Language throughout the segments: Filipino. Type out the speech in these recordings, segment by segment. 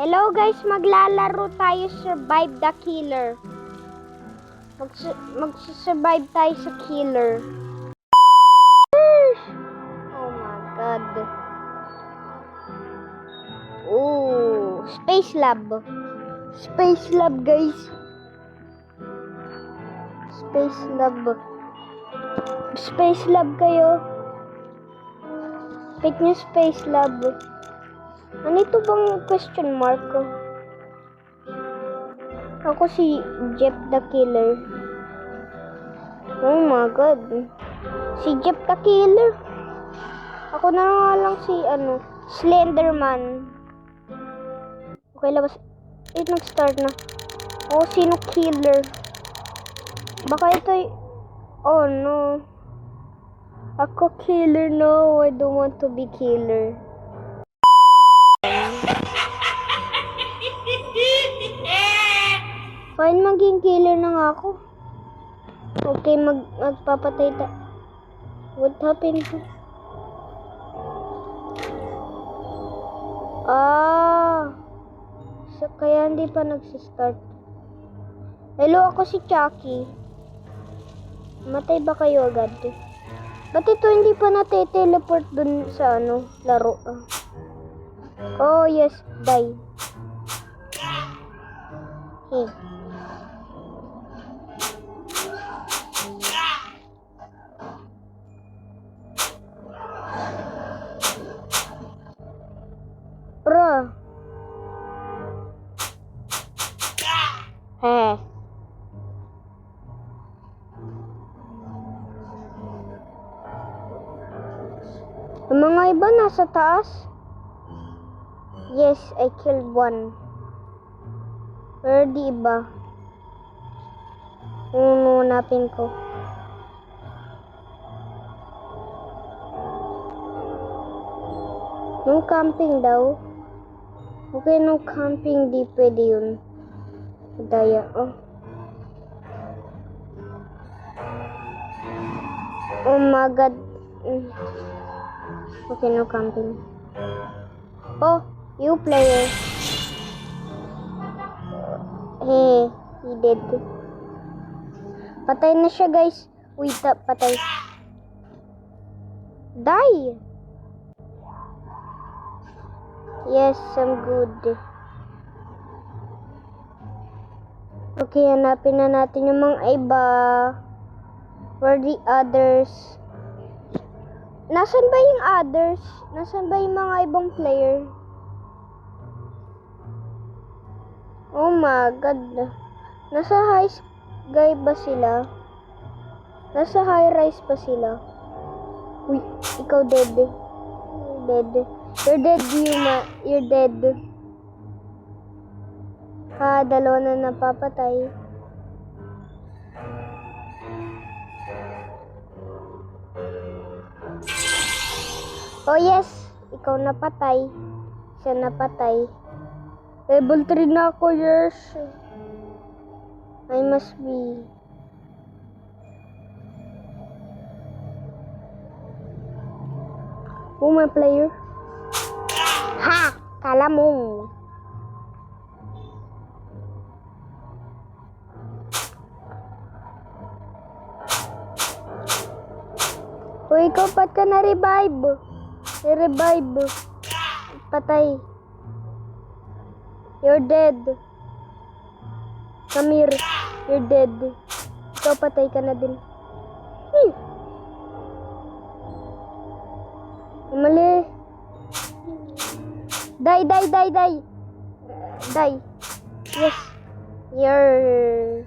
Hello guys, maglalaro tayo Survive the Killer. Magsusurvive tayo sa killer. Oh my god. Oh, Space Lab. Space Lab guys. Space Lab. Space Lab kayo. Pick nyo Space Lab. Ano ito bang question mark ko? Ako si Jeff the Killer. Oh my god. Si Jeff the Killer. Ako na nga lang si Slenderman. Okay, labas. Nag-start na. Oh, sino killer? Baka ito oh no. Ako killer, no. I don't want to be killer. Fine, maging killer na nga ako. Okay, magpapatay ta. What happened? So, kaya hindi pa nagsistart. Hello, ako si Chucky. Matay ba kayo agad? Ba't ito hindi pa nate-teleport dun sa laro? Oh, yes, die. Hey. Bro. Ang mga iba nasa taas? Yes, I killed one. Pero di iba. Hanapin ko. No camping daw. Okay, no camping, di pwede yun. Daya, oh. Oh my god. Okay, no camping. Oh, you player. Hey, he dead. Patay na siya, guys. Wait up, patay. Die. Yes, I'm good. Okay, hanapin na natin yung mga iba. Where the others? Nasaan ba yung others? Nasaan ba yung mga ibang player? Oh my god. Nasa high guy ba sila? Nasa high rise ba sila? Uy, ikaw dead. Dead. You're dead, you're dead. Dalawa na napapatay. Oh yes, ikaw napatay. Siya napatay. Level 3 na ako, yes. I must be. Oh, my player. Ha! Kala mo. Uy, ikaw ba't ka na-revive? I-revive. Patay. You're dead. Come here. You're dead. Ikaw patay ka na din. Mali. Die, die, die, die. Die. Yes. You're...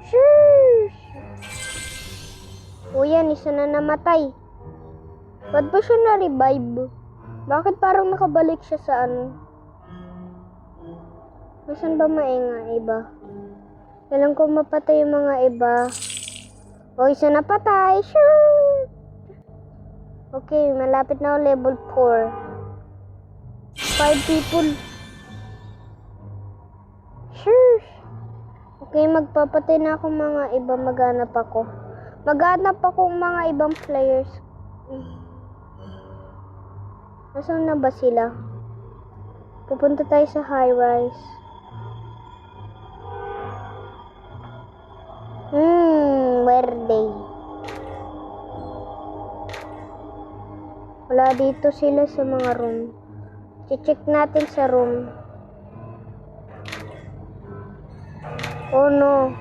Shush. O yan, isa na namatay. Ba't ba siya na-revive? Bakit parang nakabalik siya sa Nasaan ba maingay iba? Kailan ko mapatay yung mga iba. O, isa na patay. Sure. Okay, malapit na ako level 4. 5 people. Sure. Okay, magpapatay na ako mga iba. Maghanap ako. Maghanap akong mga ibang players. Nasaan na ba sila? Pupunta tayo sa high rise. Where they? Wala dito sila sa mga room. I-check natin sa room. Oh no.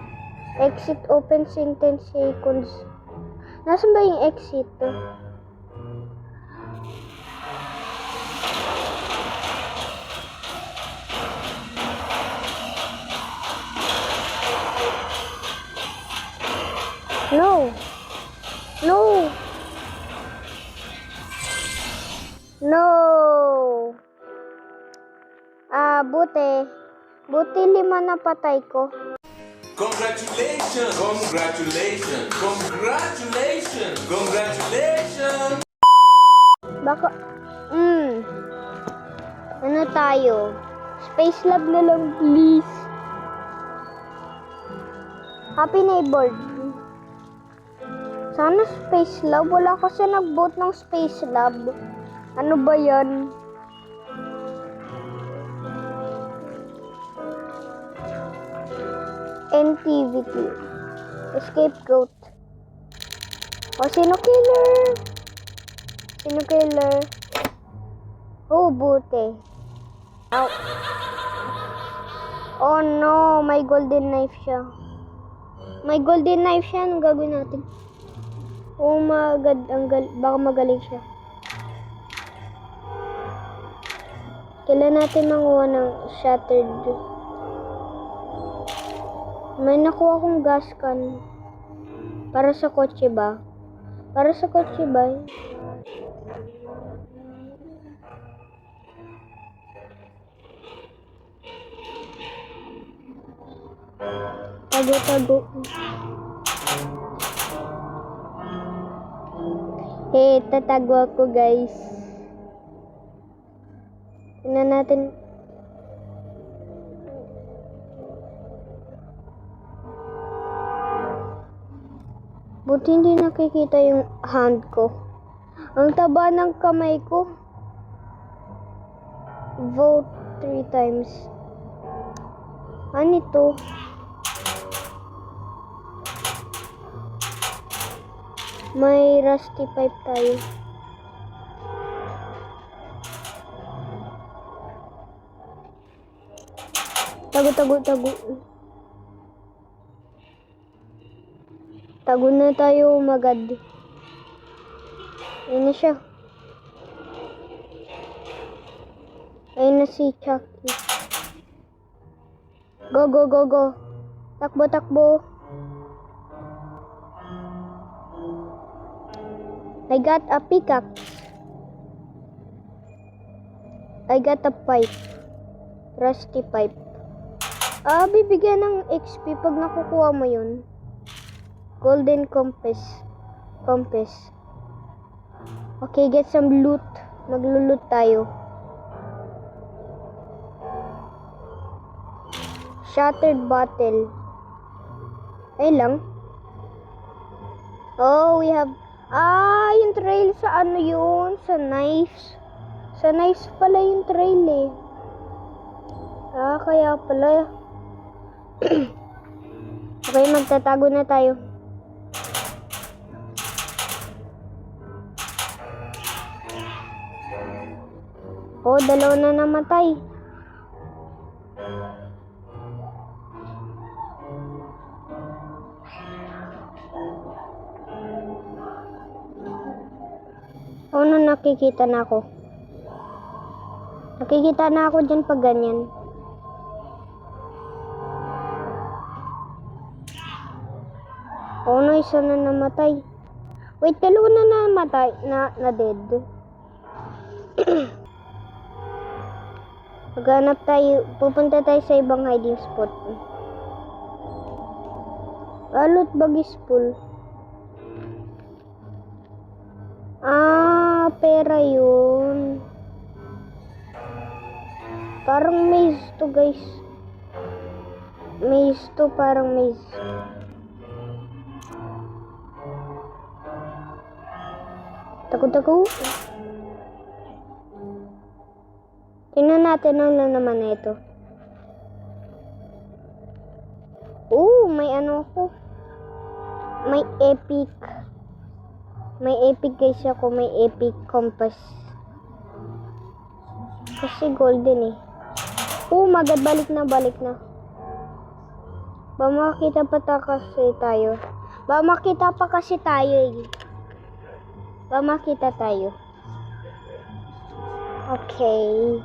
Exit opens in 10 seconds. Nasaan ba yung exit? No. No. No. Buti. Buti 5 na patay ko. Congratulations! Congratulations! Congratulations! Congratulations! Baka, ano tayo? Space lab na lang, please. Happy neighbor. Sana space lab. Wala kasi nag-vote ng space lab. Ano ba yan? NTVT. Scapegoat. O, sino killer? Sino killer? Oh, buti. Ow. Oh no, may golden knife siya. May golden knife siya. Anong gagawin natin? Oh my god, baka magaling siya. Kailan natin manguha ng shattered. May nakuha akong gas can. Para sa kotse ba? Para sa kotse ba? Tago-tago. Tatago ako, guys. Tingnan natin. Buti hindi nakikita yung hand ko. Ang taba ng kamay ko. Vote 3 times. Ano ito? May rusty pipe tayo. Tago. Tago na tayo, magad. Ayun na siya. Ayun na si Chucky. Go. Takbo. I got a pickaxe. I got a pipe. Rusty pipe. Bibigyan ng XP pag nakukuha mo yun. Golden compass. Okay, get some loot. Magluluot tayo. Shattered bottle. Ay lang. Oh, we have... yung trail sa ano yun? Sa knives. Sa knives pala yung trail eh. Kaya pala. Okay, magtatago na tayo. Oh, 2 na namatay. Oh, nakikita na ako. Nakikita na ako dyan pag ganyan. Oh no, isa na namatay. Wait, 2 na namatay. Na dead. Maghanap tayo. Pupunta tayo sa ibang hiding spot. Loot bag is full. Pera yun. Parang maze to, guys. Maze to, parang maze. Tago. Tingnan natin ano naman ito. Oh, may ano ko. May epic. May epic guys ako. May epic compass. Kasi golden eh. Oh, magad balik na. Ba makita pa kasi tayo. Ba makita pa kasi tayo eh. Ba makita tayo. Okay.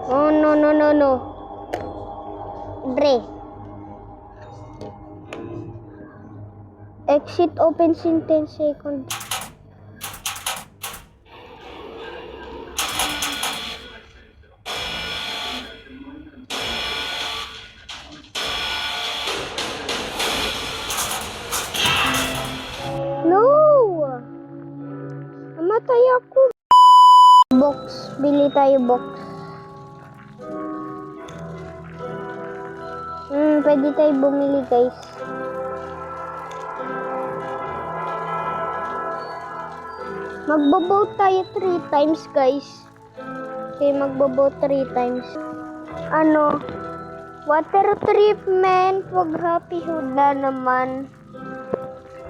Oh, no. Dre. Exit opens in 10 seconds. No! Namatay ako. Box. Bili tayo box. Pwede tayo bumili guys. Magbo-vote tayo 3 times guys. Okay, magbo-vote 3 times. Ano? Water treatment. Wag happy hood na naman.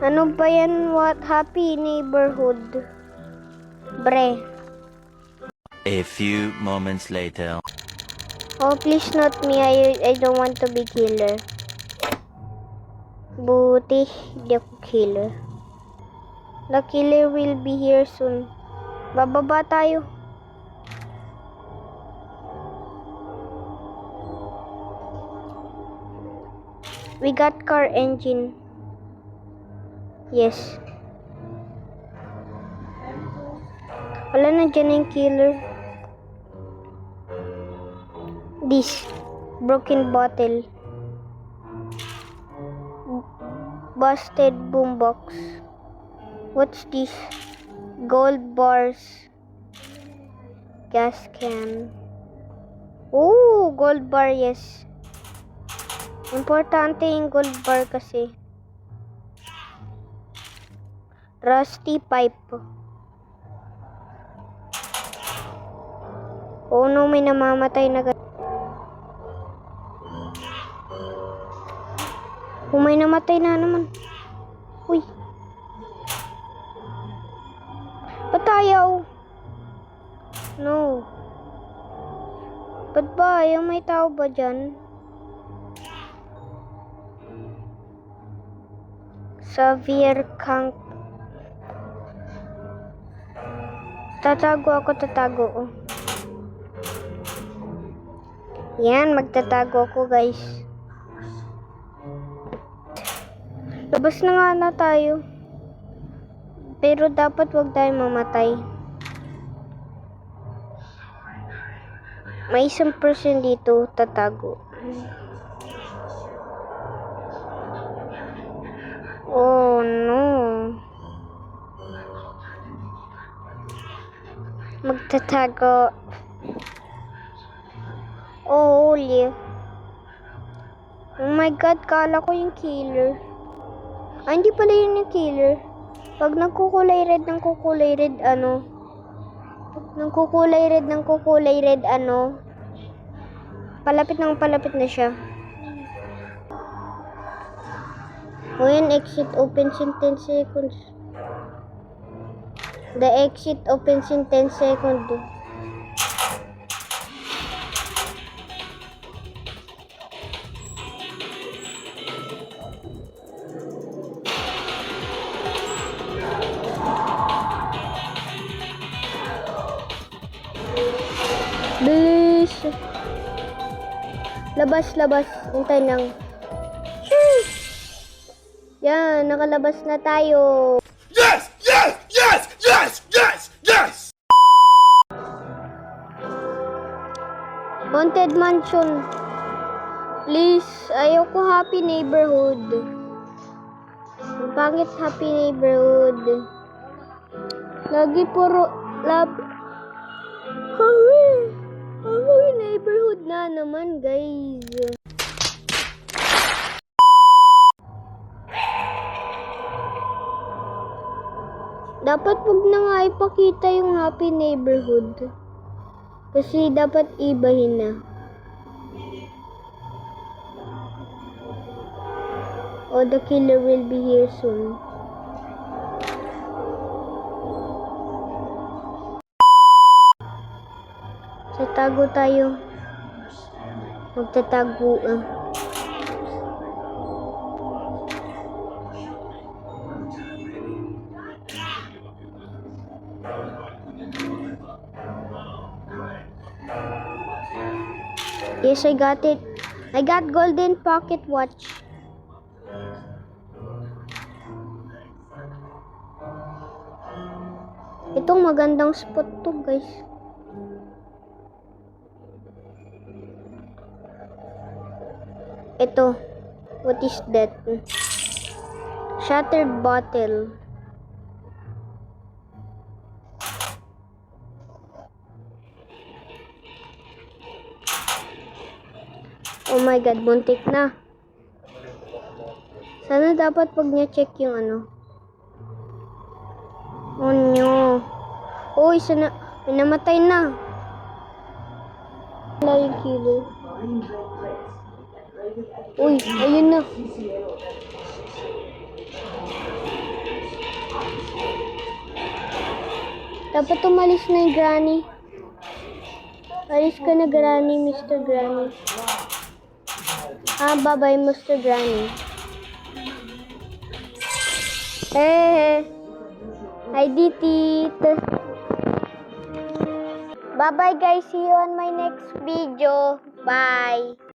Ano ba yan? What happy neighborhood? Bre. A few moments later. Oh, please not me. I don't want to be killer. Buti, hindi ako killer. The killer will be here soon. Bababa tayo. We got car engine. Yes. Wala na dyan yung killer. This. Broken bottle. Busted boombox. What's this? Gold bars. Gas can. Oh, gold bar, yes. Importante yung gold bar kasi. Rusty pipe. Oh no, may namamatay na. Oh, may namatay na naman. Uy. Ba't ayaw? No. Ba't ba ayaw? May tao ba dyan? Xavier Kang. Tatago. Yan, magtatago ako guys. Labas na nga na tayo. Pero dapat wag tayo mamatay. May isang person dito tatago. Oh no. Magtatago. Oh, holy. Oh my god, kala ko yung killer. Hindi pala yun yung killer. Pag nagkukulay red ng kukulay red, ano? Pag nagkukulay red, ano? Palapit na siya. O yan, exit opens in 10 seconds. The exit opens in 10 seconds. Bilis. Labas. Hintay lang. Yan, nakalabas na tayo. Yes! Haunted mansion. Please, ayoko happy neighborhood. Ang pangit happy neighborhood. Lagi puro love. Happy neighborhood na naman, guys. Dapat wag na nga ipakita yung happy neighborhood. Kasi dapat ibahin na. Oh, the killer will be here soon. Tatago tayo. Magtatago ah. Yes, I got it. I got golden pocket watch. Itong magandang spot to, guys. Ito. What is that? Shattered bottle. Oh my god, buntik na. Sana dapat pag niya check yung ano. Oh no. Oh, isa na. May namatay na. Wala yung killer. Uy, ayun na. Dapat umalis na yung granny. Alis ka na, granny, Mr. Granny. Ah, bye-bye, Mr. Granny. Eh, I did it. Bye-bye, guys. See you on my next video. Bye.